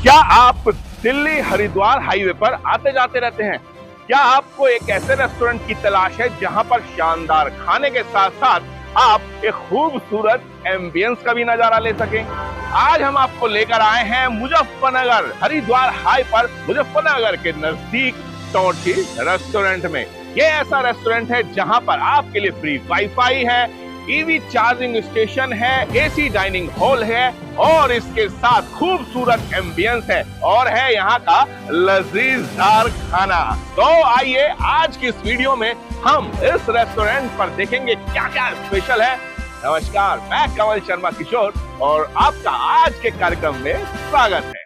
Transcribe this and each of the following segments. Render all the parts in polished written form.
क्या आप दिल्ली हरिद्वार हाईवे पर आते जाते रहते हैं? क्या आपको एक ऐसे रेस्टोरेंट की तलाश है जहां पर शानदार खाने के साथ साथ आप एक खूबसूरत एम्बियंस का भी नजारा ले सकें? आज हम आपको लेकर आए हैं मुजफ्फरनगर हरिद्वार हाई पर मुजफ्फरनगर के नजदीक टॉर्ची रेस्टोरेंट में। ये ऐसा रेस्टोरेंट है जहां पर आपके लिए फ्री वाईफाई है, ईवी चार्जिंग स्टेशन है, एसी डाइनिंग हॉल है और इसके साथ खूबसूरत एम्बियंस है और है यहाँ का लजीजदार खाना। तो आइए आज की इस वीडियो में हम इस रेस्टोरेंट पर देखेंगे क्या क्या स्पेशल है। नमस्कार, मैं कमल शर्मा किशोर और आपका आज के कार्यक्रम में स्वागत है।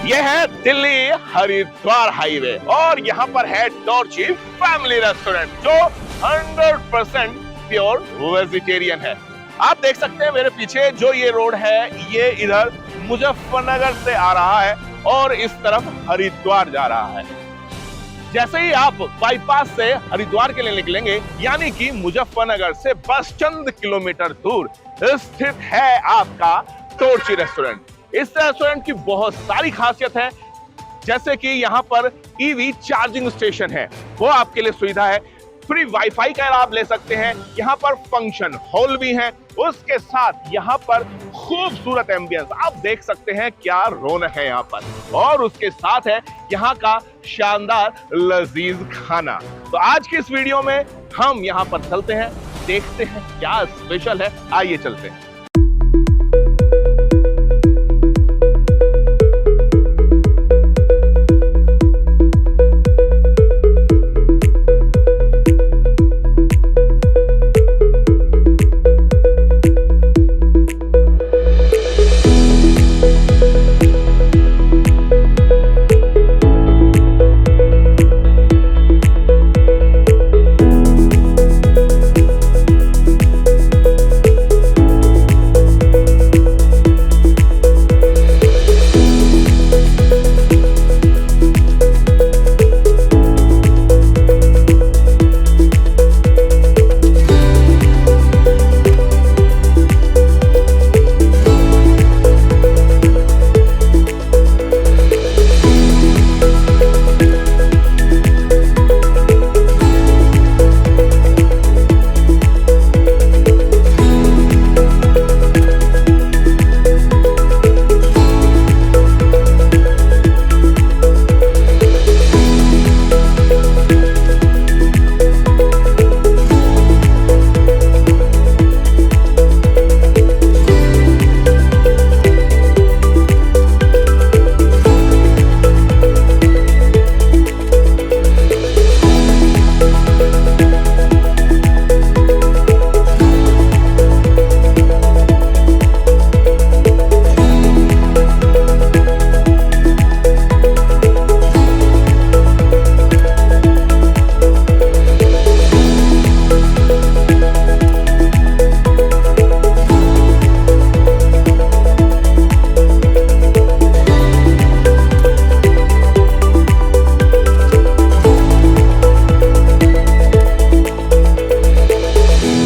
यह है दिल्ली हरिद्वार हाईवे और यहाँ पर है टॉर्ची फैमिली रेस्टोरेंट जो 100% प्योर वेजिटेरियन है। आप देख सकते हैं मेरे पीछे जो ये रोड है ये इधर मुजफ्फरनगर से आ रहा है और इस तरफ हरिद्वार जा रहा है। जैसे ही आप बाईपास से हरिद्वार के लिए निकलेंगे यानी कि मुजफ्फरनगर से बस चंद किलोमीटर दूर स्थित है आपका टॉर्ची रेस्टोरेंट। इस रेस्टोरेंट की बहुत सारी खासियत है, जैसे कि यहाँ पर ईवी चार्जिंग स्टेशन है, वो आपके लिए सुविधा है। फ्री वाईफाई का लाभ ले सकते हैं। यहाँ पर फंक्शन हॉल भी है, उसके साथ यहाँ पर खूबसूरत एम्बियंस आप देख सकते हैं, क्या रौनक है यहाँ पर। और उसके साथ है यहाँ का शानदार लजीज खाना। तो आज की इस वीडियो में हम यहाँ पर चलते हैं, देखते हैं क्या स्पेशल है। आइए चलते हैं।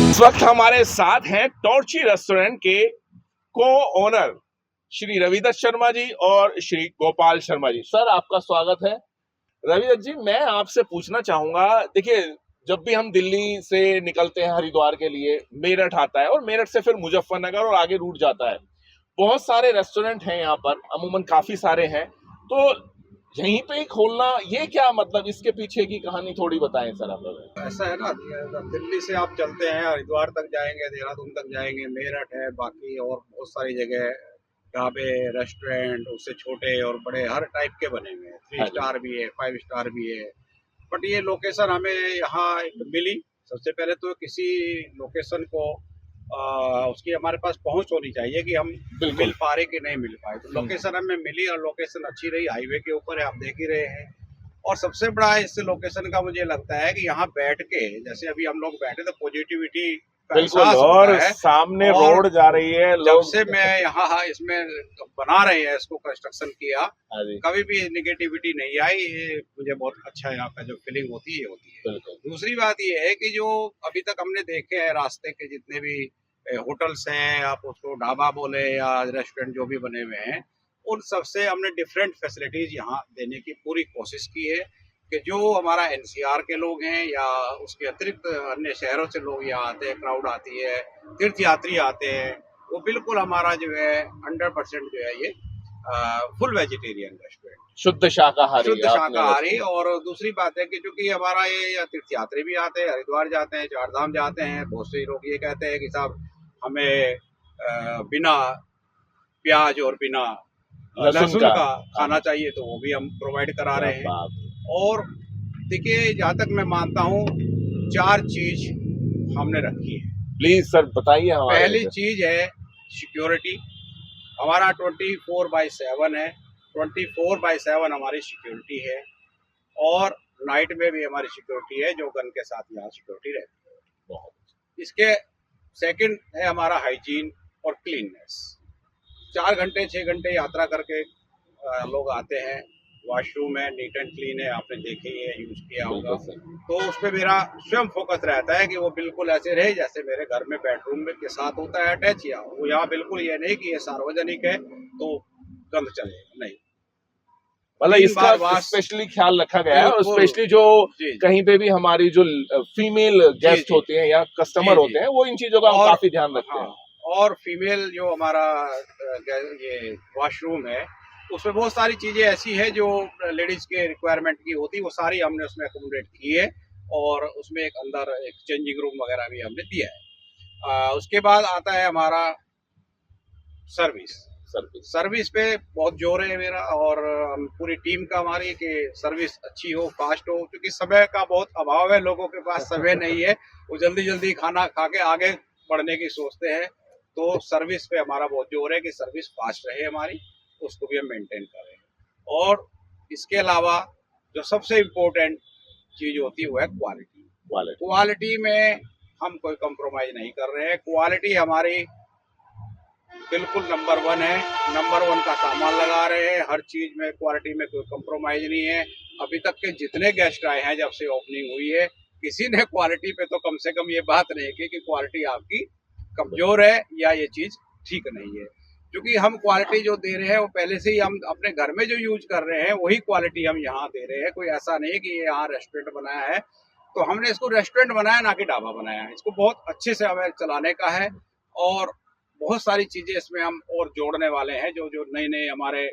इस वक्त हमारे साथ हैं टॉर्ची रेस्टोरेंट के को ओनर श्री रविदत्त शर्मा जी और श्री गोपाल शर्मा जी। सर, आपका स्वागत है। रविदत्त जी, मैं आपसे पूछना चाहूंगा, देखिए जब भी हम दिल्ली से निकलते हैं हरिद्वार के लिए, मेरठ आता है और मेरठ से फिर मुजफ्फरनगर और आगे रूट जाता है। बहुत सारे रेस्टोरेंट हैं यहाँ पर, अमूमन काफी सारे हैं, तो यहीं पे ही खोलना, ये क्या मतलब, इसके पीछे की कहानी थोड़ी बताएं सर आप लोग। ऐसा है ना, दिल्ली से आप चलते हैं हरिद्वार तक जाएंगे, देहरादून तक जाएंगे, मेरठ है, बाकी और बहुत सारी जगह ढाबे रेस्टोरेंट, उससे छोटे और बड़े हर टाइप के बने हुए हैं। 3 स्टार भी है, 5 स्टार भी है। बट ये लोकेशन हमें यहाँ मिली। सबसे पहले तो किसी लोकेशन को उसकी हमारे पास पहुंच होनी चाहिए कि हम मिल पा रहे कि नहीं मिल पाए। तो लोकेशन हमें मिली और लोकेशन अच्छी रही, हाईवे के ऊपर है, आप देख ही रहे हैं। और सबसे बड़ा इस लोकेशन का मुझे लगता है कि यहाँ बैठ के, जैसे अभी हम लोग बैठे तो पॉजिटिविटी का बिल्कुल, एहसास और होता है। सामने और रोड जा रही है, जब लोग। से मैं यहाँ इसमें बना रहे हैं, इसको कंस्ट्रक्शन किया, हाँ जी, कभी भी नेगेटिविटी नहीं आई। ये मुझे बहुत अच्छा यहाँ का जो फीलिंग होती है ये होती है। बिल्कुल। दूसरी बात ये है कि जो अभी तक हमने देखे हैं रास्ते के जितने भी होटल्स हैं, आप उसको ढाबा बोले या रेस्टोरेंट जो भी बने हुए हैं, उन सबसे हमने डिफरेंट फैसिलिटीज यहाँ देने की पूरी कोशिश की है कि जो हमारा एनसीआर के लोग हैं या उसके अतिरिक्त अन्य शहरों से लोग यहाँ आते हैं, क्राउड आती है, तीर्थ यात्री आते हैं, वो बिल्कुल हमारा जो है 100% जो है ये फुल वेजिटेरियन रेस्टोरेंट, शुद्ध शाकाहारी शुद्ध आपने शाकाहारी। और दूसरी बात है कि चूंकि हमारा ये तीर्थ यात्री भी आते हैं, हरिद्वार जाते हैं, चार धाम जाते हैं, बहुत से लोग ये कहते हैं कि साहब हमें बिना प्याज और बिना लहसुन का खाना चाहिए, तो वो भी हम प्रोवाइड करा रहे हैं। और देखिए, जहाँ तक मैं मानता हूँ 4 चीज हमने रखी है। प्लीज सर बताइए हमारे पहली लिए। चीज है सिक्योरिटी। हमारा 24/7 है, 24/7 हमारी सिक्योरिटी है। और नाइट में भी हमारी सिक्योरिटी है, जो गन के साथ यहाँ सिक्योरिटी रहती है। इसके सेकंड है हमारा हाइजीन और क्लीननेस। 4 घंटे 6 घंटे यात्रा करके लोग आते हैं, वॉशरूम है, नीट एंड क्लीन है, आपने देखे ही है, यूज किया होगा। तो उस पर मेरा स्वयं फोकस रहता है कि वो बिल्कुल ऐसे रहे जैसे मेरे घर में बेडरूम में के साथ होता है अटैच, या वो यहाँ बिल्कुल ये नहीं कि ये सार्वजनिक है तो गंद चलेगा, नहीं। मतलब 3 इसका बार स्पेशली ख्याल रखा गया है, और बिल्कुल। स्पेशली जो जी। कहीं पे भी हमारी जो फीमेल गेस्ट जी। होते हैं या कस्टमर जी, जी। होते हैं, वो इन चीजों का हम और काफी ध्यान रखते हैं। और फीमेल जो हमारा ये वॉशरूम है, उसमें बहुत सारी चीजें ऐसी है जो लेडीज के रिक्वायरमेंट की होती है, वो सारी हमने उसमें अकोमोडेट की है। और उसमें एक अंदर एक चेंजिंग रूम वगैरह भी हमने दिया है। उसके बाद आता है हमारा सर्विस। सर्विस पे बहुत जोर है मेरा और पूरी टीम का हमारी कि सर्विस अच्छी हो, फास्ट हो, क्योंकि समय का बहुत अभाव है, लोगों के पास समय नहीं है, वो जल्दी जल्दी खाना खा के आगे बढ़ने की सोचते हैं। तो सर्विस पे हमारा बहुत जोर है कि सर्विस फास्ट रहे हमारी, उसको भी हम मेंटेन करें। और इसके अलावा जो सबसे इम्पोर्टेंट चीज होती है वो है क्वालिटी। क्वालिटी में हम कोई कंप्रोमाइज नहीं कर रहे हैं। क्वालिटी हमारी बिल्कुल नंबर 1 है, नंबर 1 का सामान लगा रहे हैं, हर चीज में क्वालिटी में कोई कंप्रोमाइज नहीं है। अभी तक के जितने गेस्ट आए हैं जब से ओपनिंग हुई है, किसी ने क्वालिटी पे तो कम से कम ये बात नहीं की कि क्वालिटी आपकी कमजोर है या ये चीज ठीक नहीं है। क्योंकि हम क्वालिटी जो दे रहे हैं वो पहले से ही हम अपने घर में जो यूज कर रहे हैं वही क्वालिटी हम यहाँ दे रहे हैं। कोई ऐसा नहीं कि ये यहाँ रेस्टोरेंट बनाया है, तो हमने इसको रेस्टोरेंट बनाया ना कि ढाबा बनाया है। इसको बहुत अच्छे से हमें चलाने का है और बहुत सारी चीजें इसमें हम और जोड़ने वाले हैं जो जो नई नई हमारे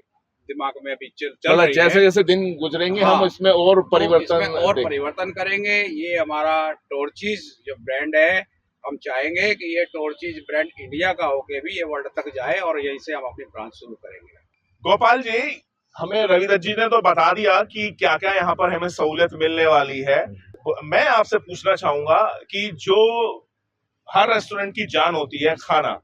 दिमाग में अभी चल रही है। जैसे जैसे दिन गुजरेंगे हम इसमें और परिवर्तन करेंगे। ये हमारा टॉर्चीज जो ब्रांड है, हम चाहेंगे कि ये टॉर्चीज ब्रांड इंडिया का होके भी ये वर्ल्ड तक जाए और यहीं से हम अपनी ब्रांच शुरू करेंगे। गोपाल जी, हमें रविदत्त जी ने तो बता दिया कि क्या क्या यहाँ पर हमें सहूलियत मिलने वाली है। मैं आपसे पूछना चाहूंगा कि जो हर रेस्टोरेंट की जान होती है खाना,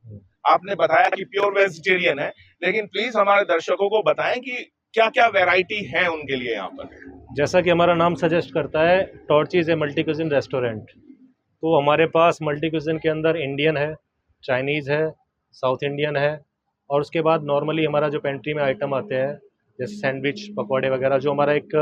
आपने बताया कि प्योर वेजिटेरियन है, लेकिन प्लीज हमारे दर्शकों को बताएं कि क्या क्या वैरायटी है उनके लिए यहाँ पर। जैसा कि हमारा नाम सजेस्ट करता है, टॉर्चीज है मल्टी क्यूजिन रेस्टोरेंट। तो हमारे पास मल्टी क्यूजिन के अंदर इंडियन है, चाइनीज़ है, साउथ इंडियन है, और उसके बाद नॉर्मली हमारा जो पेंट्री में आइटम आते हैं जैसे सैंडविच, पकौड़े वगैरह, जो हमारा एक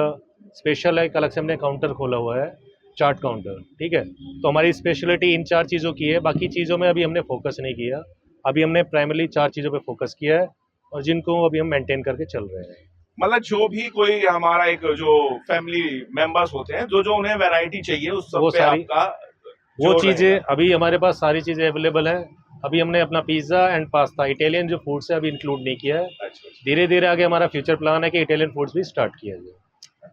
स्पेशल है, एक अलग से हमने काउंटर खोला हुआ है, चाट काउंटर। ठीक है, तो हमारी स्पेशलिटी इन 4 चीज़ों की है। बाकी चीज़ों में अभी हमने फोकस नहीं किया। अभी हमने प्राइमरली 4 चीज़ों पे फोकस किया है और जिनको अभी हम मेंटेन करके चल रहे हैं। मतलब जो भी कोई हमारा एक जो फैमिली मेंबर्स होते हैं, जो जो उन्हें वैरायटी चाहिए उस सब पे आपका वो चीज़ें अभी हमारे पास सारी चीज़ें अवेलेबल है। अभी हमने अपना पिज़्ज़ा एंड पास्ता इटालियन जो फूड से अभी इंक्लूड नहीं किया है। धीरे धीरे आगे हमारा फ्यूचर प्लान है कि इटालियन फूड्स भी स्टार्ट किया जाए।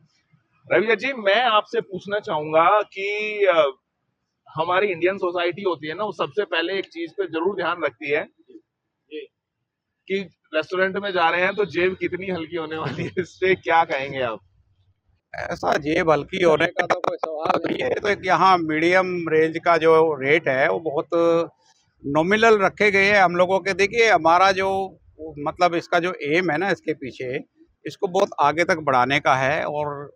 रविदत्त जी, मैं आपसे पूछना चाहूंगा कि हमारी इंडियन सोसाइटी होती है ना, वो सबसे पहले एक चीज पे जरूर ध्यान रखती है कि रेस्टोरेंट में जा रहे हैं तो जेब कितनी हल्की होने वाली है। इससे क्या कहेंगे आप? ऐसा जेब हल्की होने का तो कोई सवाल नहीं है। तो एक यहाँ मीडियम रेंज का जो रेट है वो बहुत नॉमिनल रखे गए हैं हम लोगों के। देखिए, हमारा जो मतलब इसका जो एम है ना, इसके पीछे इसको बहुत आगे तक बढ़ाने का है और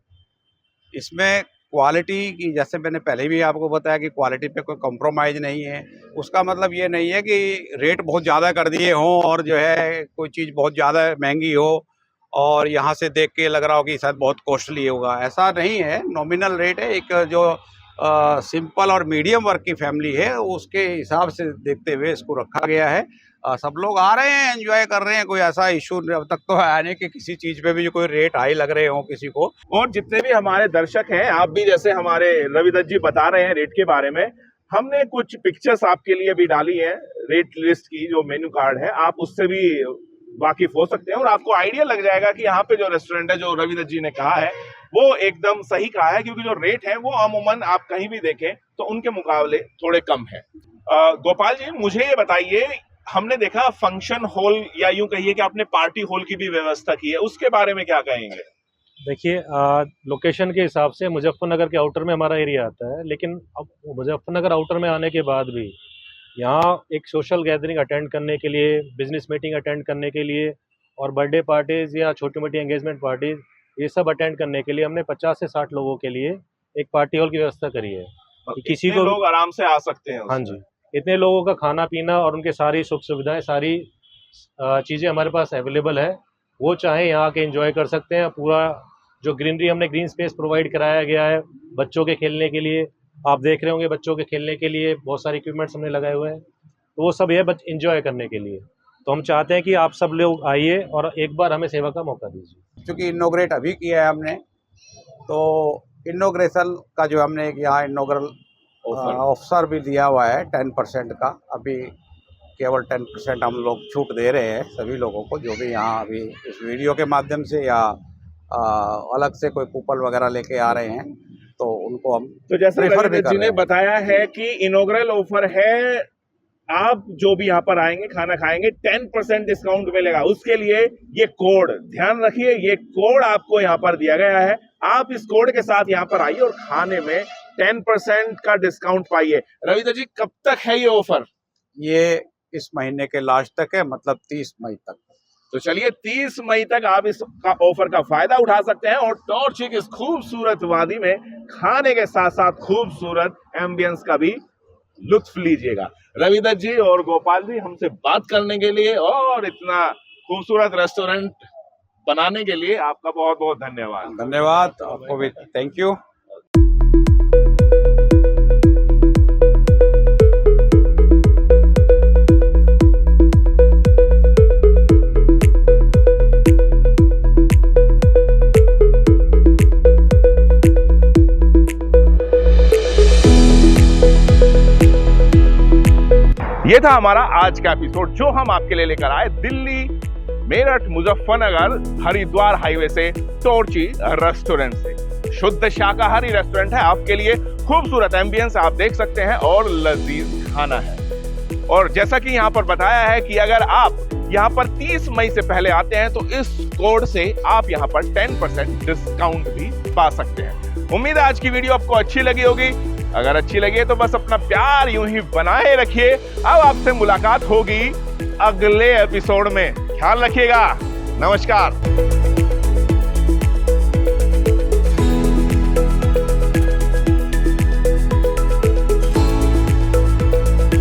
इसमें क्वालिटी की, जैसे मैंने पहले भी आपको बताया कि क्वालिटी पे कोई कॉम्प्रोमाइज़ नहीं है। उसका मतलब ये नहीं है कि रेट बहुत ज़्यादा कर दिए हों और जो है कोई चीज़ बहुत ज़्यादा महंगी हो और यहाँ से देख के लग रहा हो कि शायद बहुत कॉस्टली होगा, ऐसा नहीं है। नॉमिनल रेट है। एक जो सिंपल और मीडियम वर्ग की फैमिली है उसके हिसाब से देखते हुए इसको रखा गया है। सब लोग आ रहे हैं, एंजॉय कर रहे हैं, कोई ऐसा इशू अब तक तो आया नहीं कि किसी चीज़ पे भी जो कोई रेट हाई लग रहे हो किसी को। और जितने भी हमारे दर्शक हैं, आप भी जैसे हमारे रविदत्त जी बता रहे हैं रेट के बारे में, हमने कुछ पिक्चर्स आपके लिए भी डाली हैं रेट लिस्ट की, जो मेन्यू कार्ड है, आप उससे भी वाकिफ हो सकते हैं और आपको आइडिया लग जाएगा कि यहाँ पे जो रेस्टोरेंट है, जो रविदत्त जी ने कहा है, वो एकदम सही कहा है, क्योंकि जो रेट है वो अमूमन आप कहीं भी देखें तो उनके मुकाबले थोड़े कम है। गोपाल जी, मुझे ये बताइए, हमने देखा फंक्शन हॉल या यूं कहिए कि आपने पार्टी हॉल की भी व्यवस्था की है, उसके बारे में क्या कहेंगे? देखिए, लोकेशन के हिसाब से मुजफ्फरनगर के आउटर में हमारा एरिया आता है, लेकिन अब मुजफ्फरनगर आउटर में आने के बाद भी यहाँ एक सोशल गैदरिंग अटेंड करने के लिए, बिजनेस मीटिंग अटेंड करने के लिए और बर्थडे पार्टीज़ या छोटी मोटी एंगेजमेंट पार्टीज़, ये सब अटेंड करने के लिए हमने 50 से 60 लोगों के लिए एक पार्टी हॉल की व्यवस्था करी है। किसी को लोग आराम से आ सकते हैं। हाँ जी, इतने लोगों का खाना पीना और उनके सारी सुख सुविधाएं, सारी चीज़ें हमारे पास अवेलेबल है। वो चाहे यहाँ के एंजॉय कर सकते हैं। पूरा जो ग्रीनरी, हमने ग्रीन स्पेस प्रोवाइड कराया गया है बच्चों के खेलने के लिए। आप देख रहे होंगे बच्चों के खेलने के लिए बहुत सारे इक्विपमेंट्स हमने लगाए हुए हैं, तो वो सब है एंजॉय करने के लिए। तो हम चाहते हैं कि आप सब लोग आइए और एक बार हमें सेवा का मौका दीजिए। क्योंकि इनोग्रेट अभी किया है हमने, तो इनोग्रेशन का जो हमने यहाँ इनोग्रल ऑफर भी दिया हुआ है 10% का। अभी केवल 10% हम लोग छूट दे रहे हैं सभी लोगों को, जो भी यहाँ अभी इस वीडियो के माध्यम से या अलग से कोई कूपन वगैरह लेके आ रहे हैं, तो उनको हम तो जैसे रविदत्त जी ने बताया है कि इनॉग्रल ऑफर है, आप जो भी यहाँ पर आएंगे खाना खाएंगे 10% डिस्काउंट मिलेगा। उसके लिए ये कोड ध्यान रखिए, ये कोड आपको यहाँ पर दिया गया है। आप इस कोड के साथ यहाँ पर आइए और खाने में 10% का डिस्काउंट पाइए। रविदत्त जी, कब तक है ये ऑफर? ये इस महीने के लास्ट तक है, मतलब 30 मई तक। तो चलिए 30 मई तक आप इस ऑफर का फायदा उठा सकते हैं और टॉर्ची की इस खूबसूरत वादी में खाने के साथ साथ खूबसूरत एम्बियंस का भी लुत्फ लीजिएगा। रविदत्त जी और गोपाल जी, हमसे बात करने के लिए और इतना खूबसूरत रेस्टोरेंट बनाने के लिए आपका बहुत बहुत धन्यवाद। धन्यवाद आपको भी, थैंक यू। ये था हमारा आज का एपिसोड, जो हम आपके लिए लेकर आए दिल्ली मेरठ मुजफ्फरनगर हरिद्वार हाईवे से टॉर्ची रेस्टोरेंट से। शुद्ध शाकाहारी रेस्टोरेंट है, आपके लिए खूबसूरत एम्बियंस आप देख सकते हैं और लजीज खाना है। और जैसा कि यहाँ पर बताया है कि अगर आप यहाँ पर 30 मई से पहले आते हैं तो इस कोड से आप यहाँ पर 10% डिस्काउंट भी पा सकते हैं। उम्मीद है आज की वीडियो आपको अच्छी लगी होगी। अगर अच्छी लगी तो बस अपना प्यार यूं ही बनाए रखिए। अब आपसे मुलाकात होगी अगले एपिसोड में। ख्याल रखिएगा। नमस्कार।